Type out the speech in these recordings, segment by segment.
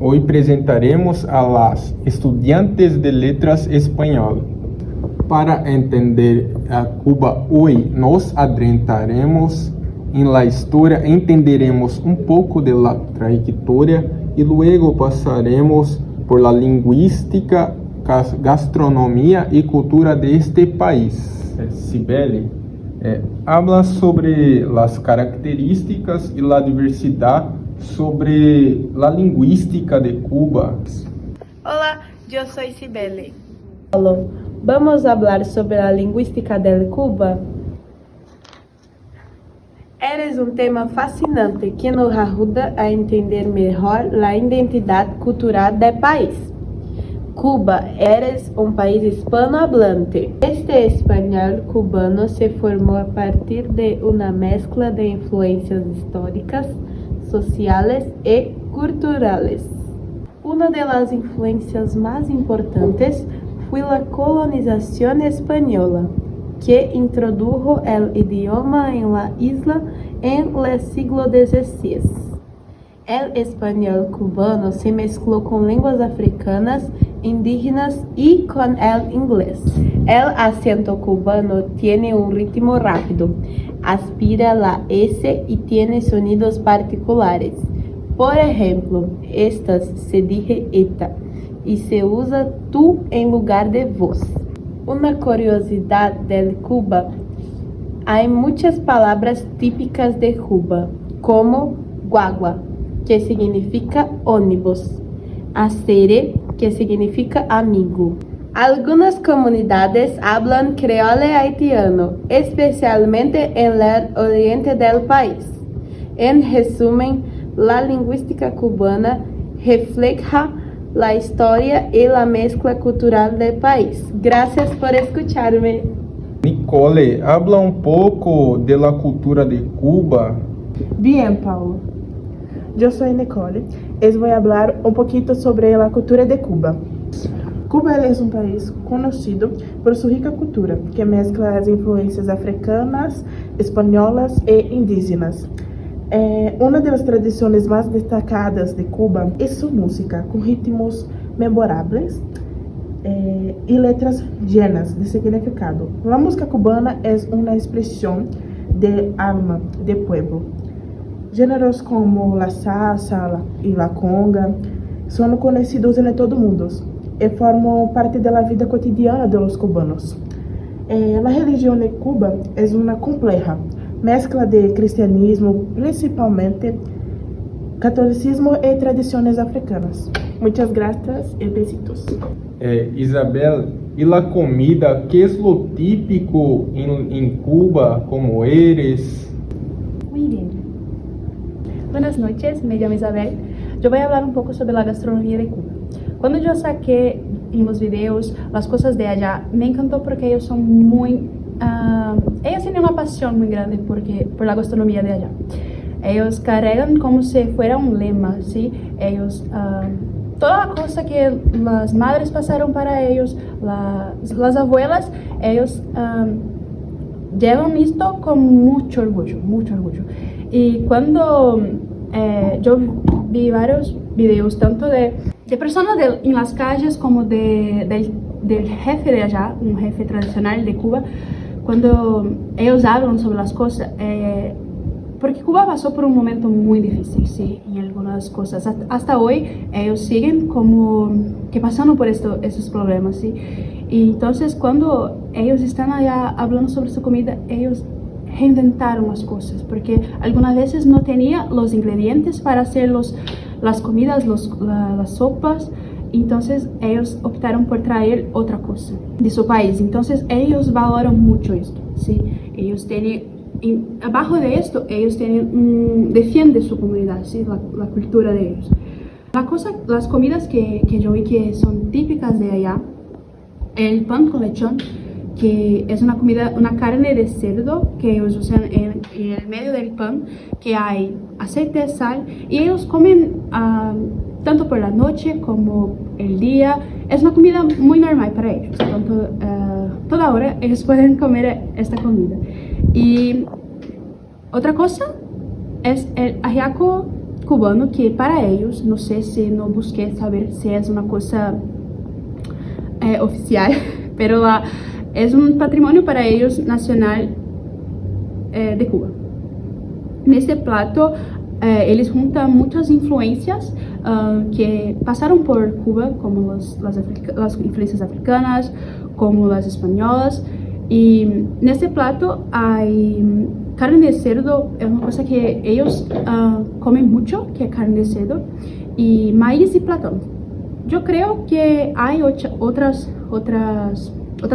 Hoy presentaremos a las estudiantes de letras español. Para entender a Cuba hoy, nos adentraremos en la historia, entenderemos un poco de la trayectoria y luego pasaremos por la lingüística, gastronomía y cultura de este país. Cibele habla sobre las características y la diversidad sobre la lingüística de Cuba. Hola, yo soy Cibele. Paulo, vamos a hablar sobre la lingüística de Cuba. Eres um tema fascinante que nos ajuda a entender melhor a identidade cultural do país. Cuba eres um país hispanohablante. Este espanhol cubano se formou a partir de uma mezcla de influências históricas, sociales e culturales. Una de las influencias más importantes fue la colonización española, que introdujo el idioma en la isla en el siglo XVI. El español cubano se mezcló con lenguas africanas, indígenas y con el inglés. El acento cubano tiene un ritmo rápido, aspira la S y tiene sonidos particulares. Por ejemplo, estas se dice eta y se usa tú en lugar de vos. Una curiosidad de Cuba, hay muchas palabras típicas de Cuba, como guagua, que significa ônibus, acere, que significa amigo. Algunas comunidades hablan creole haitiano, especialmente en el oriente del país. En resumen, la lingüística cubana refleja la historia y la mezcla cultural del país. Gracias por escucharme. Nicole, habla un poco de la cultura de Cuba. Bien, Paulo. Yo soy Nicole. Les voy a hablar un poquito sobre la cultura de Cuba. Cuba es un país conocido por su rica cultura, que mezcla las influencias africanas, españolas e indígenas. Una de las tradiciones más destacadas de Cuba es su música, con ritmos memorables y letras llenas de significado. La música cubana es una expresión del alma del pueblo. Géneros como la salsa y la conga son conocidos en todo el mundo y forman parte de la vida cotidiana de los cubanos. La religión de Cuba es una compleja mezcla de cristianismo, principalmente catolicismo y tradiciones africanas. Muchas gracias y besitos. Isabel, ¿y la comida? ¿Qué es lo típico en Cuba? ¿Cómo eres? Muy bien. Buenas noches, me llamo Isabel. Yo voy a hablar un poco sobre la gastronomía de Cuba. Cuando yo saqué en los videos las cosas de allá, me encantó porque ellos son muy... ellos tienen una pasión muy grande por la gastronomía de allá. Ellos cargan como si fuera un lema, ¿sí? Ellos... toda la cosa que las madres pasaron para ellos, las abuelas, ellos llevan esto con mucho orgullo, mucho orgullo. Y cuando yo vi varios videos, tanto de personas en las calles como del jefe de allá, un jefe tradicional de Cuba, cuando ellos hablan sobre las cosas, porque Cuba pasó por un momento muy difícil, sí, en algunas cosas. Hasta hoy ellos siguen como que pasando por esos problemas, sí. Y entonces cuando ellos están allá hablando sobre su comida, ellos reinventaron las cosas, porque algunas veces no tenía los ingredientes para hacer las comidas, las sopas. Entonces ellos optaron por traer otra cosa de su país. Entonces ellos valoran mucho esto, sí. Ellos tienen... Y abajo de esto, ellos defienden su comunidad, ¿sí? La cultura de ellos. Las comidas que yo vi que son típicas de allá, el pan con lechón, que es una carne de cerdo que ellos usan en el medio del pan, que hay aceite, sal, y ellos comen tanto por la noche como el día. Es una comida muy normal para ellos, tanto toda hora ellos pueden comer esta comida. Y otra cosa es el ajiaco cubano que para ellos, no sé si no busqué saber si es una cosa oficial, pero es un patrimonio para ellos nacional de Cuba. Nesse plato, eles juntam muitas influências que passaram por Cuba, como las influências africanas, como as espanholas. E nesse plato há carne de cerdo, é uma coisa que eles comem muito, que é carne de cerdo, e maíz e platão. Eu creio que há outras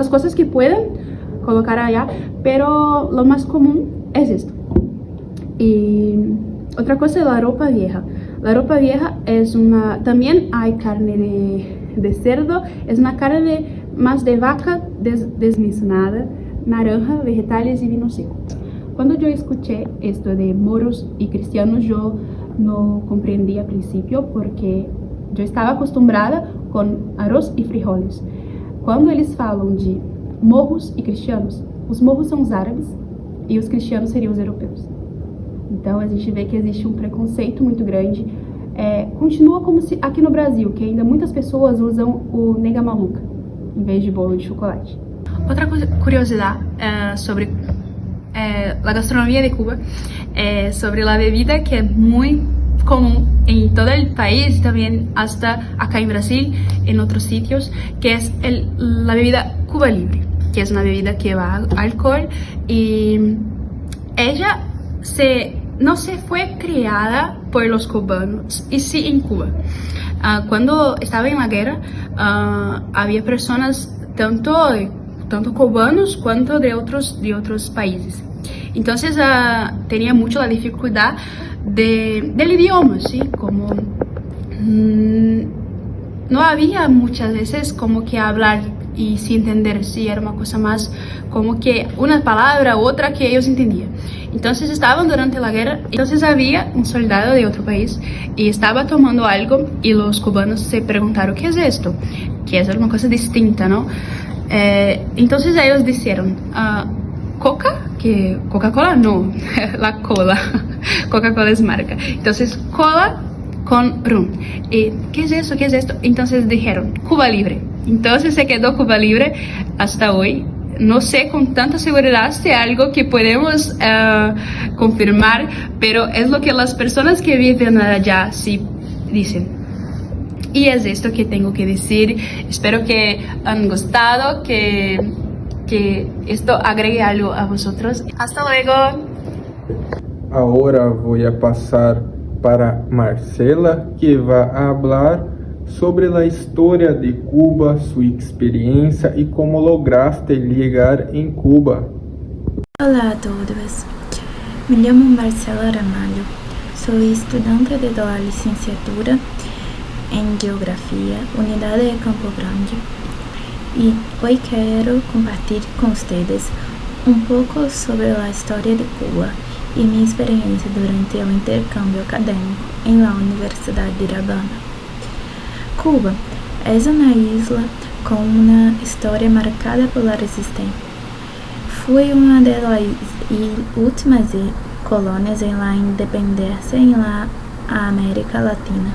coisas que podem colocar allá, pero lo más común es esto. Y otra cosa es la ropa vieja. La ropa vieja es también hay carne de cerdo, es una carne más de vaca desmisnada, naranja, vegetales y vino seco. Cuando yo escuché esto de moros y cristianos, yo no comprendí al principio porque yo estaba acostumbrada con arroz y frijoles. Quando eles falam de morros e cristianos, os morros são os árabes e os cristianos seriam os europeus. Então a gente vê que existe um preconceito muito grande. Continua como se aqui no Brasil, que ainda muitas pessoas usam o nega maluca em vez de bolo de chocolate. Outra curiosidade sobre a gastronomia de Cuba é sobre a bebida que é muito común en todo el país, también hasta acá en Brasil, en otros sitios, que es la bebida Cuba Libre, que es una bebida que lleva alcohol y ella no se fue creada por los cubanos, y sí en Cuba. Cuando estaba en la guerra, había personas tanto cubanos cuanto de otros países. Entonces tenía mucho la dificultad del idioma, ¿sí? Como no había muchas veces como que hablar y sin entender, sí, era una cosa más como que una palabra u otra que ellos entendían. Entonces estaban durante la guerra, entonces había un soldado de otro país y estaba tomando algo y los cubanos se preguntaron, ¿qué es esto? Que es una cosa distinta, ¿no? Entonces ellos dijeron, Coca, que Coca-Cola no, la cola, Coca-Cola es marca. Entonces, cola con rum. ¿Qué es eso? ¿Qué es esto? Entonces dijeron, Cuba Libre. Entonces se quedó Cuba Libre hasta hoy. No sé con tanta seguridad si es algo que podemos confirmar, pero es lo que las personas que viven allá sí dicen. Y es esto que tengo que decir. Espero que han gustado, que esto agregue algo a vosotros. Hasta luego. Ahora voy a pasar para Marcela, que va a hablar sobre la historia de Cuba, su experiencia y cómo lograste llegar en Cuba. Olá a todos, me llamo Marcela Ramalho, soy estudiante de la licenciatura en Geografía, Unidad de Campo Grande, y hoy quiero compartir con ustedes un poco sobre la historia de Cuba y mi experiencia durante el intercambio académico en la Universidad de La Habana. Cuba es una isla con una historia marcada por la resistencia. Fue una de las últimas colonias en la independencia en la América Latina.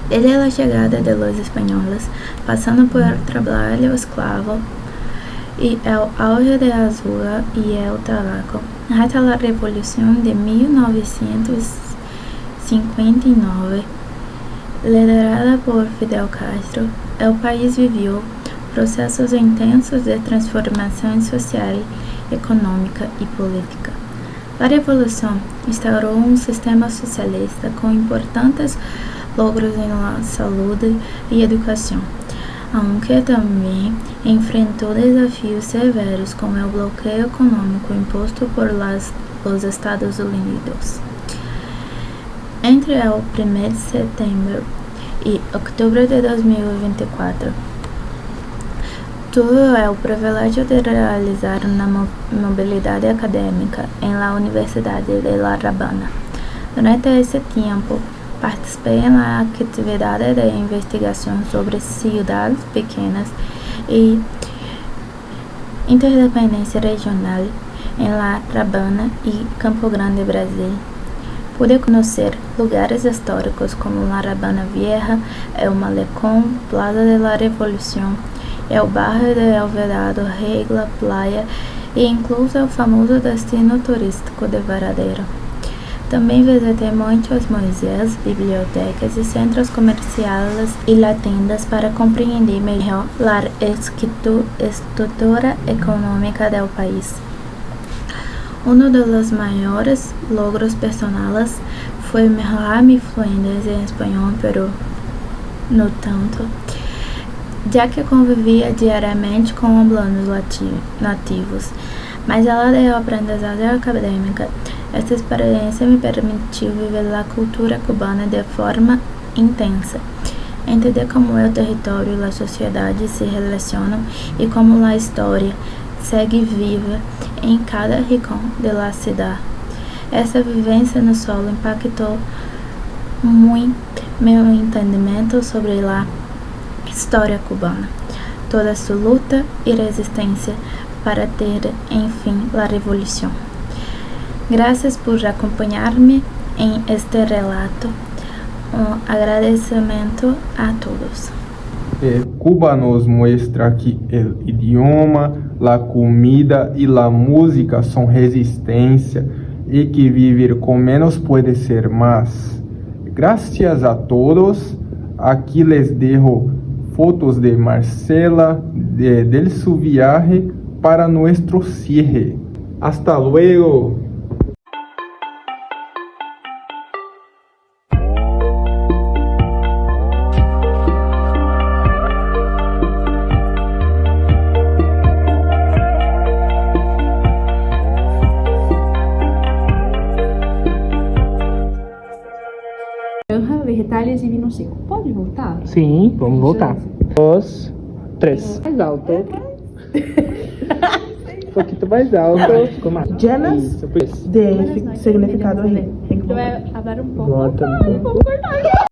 Desde la llegada de los españoles, pasando por el trabajo esclavo y el auge de azúcar y el tabaco, hasta la revolución de 1959, liderada por Fidel Castro, el país vivió procesos intensos de transformación social, económica y política. La revolución instauró un sistema socialista con importantes logros en la salud y educación, aunque también enfrentó desafíos severos como el bloqueo económico impuesto por los Estados Unidos. Entre el 1 de septiembre y octubre de 2024, tuve el privilegio de realizar una movilidad académica en la Universidad de La Habana. Durante ese tiempo, participé en la actividad de investigación sobre ciudades pequeñas y interdependencia regional en La Habana y Campo Grande, Brasil. Pude conhecer lugares históricos como La Habana Vieja, El Malecón, Plaza de la Revolución, el barrio de El Vedado, Regla, Playa e incluso o famoso destino turístico de Varadero. Também visitei muitos museus, bibliotecas e centros comerciais e tendas para compreender melhor a estrutura econômica do país. Dos maiores logros personais foi melhorar minha fluência em espanhol, pero no tanto, já que convivia diariamente com hablantes nativos, mas além da aprendizagem acadêmica, esta experiência me permitiu viver a cultura cubana de forma intensa, entender como o território e a sociedade se relacionam e como a história segue viva em cada rincão da cidade. Essa vivência no solo impactou muito meu entendimento sobre a história cubana, toda sua luta e resistência para ter, enfim, a revolução. Graças por acompanhar-me em este relato. Agradecimento a todos. Cuba nos muestra que o idioma, a comida e a música são resistência e que viver com menos pode ser mais. Gracias a todos. Aqui les dejo fotos de Marcela de su viaje para nuestro cierre. Hasta luego. Vegetais e vinho seco. Pode voltar? Sim, vamos voltar. 2, 3. Mais alto. Um pouquinho mais alto. Ficou mais. Llenas Isso, de significado. Eu vou falar um pouco. Volta um pouco.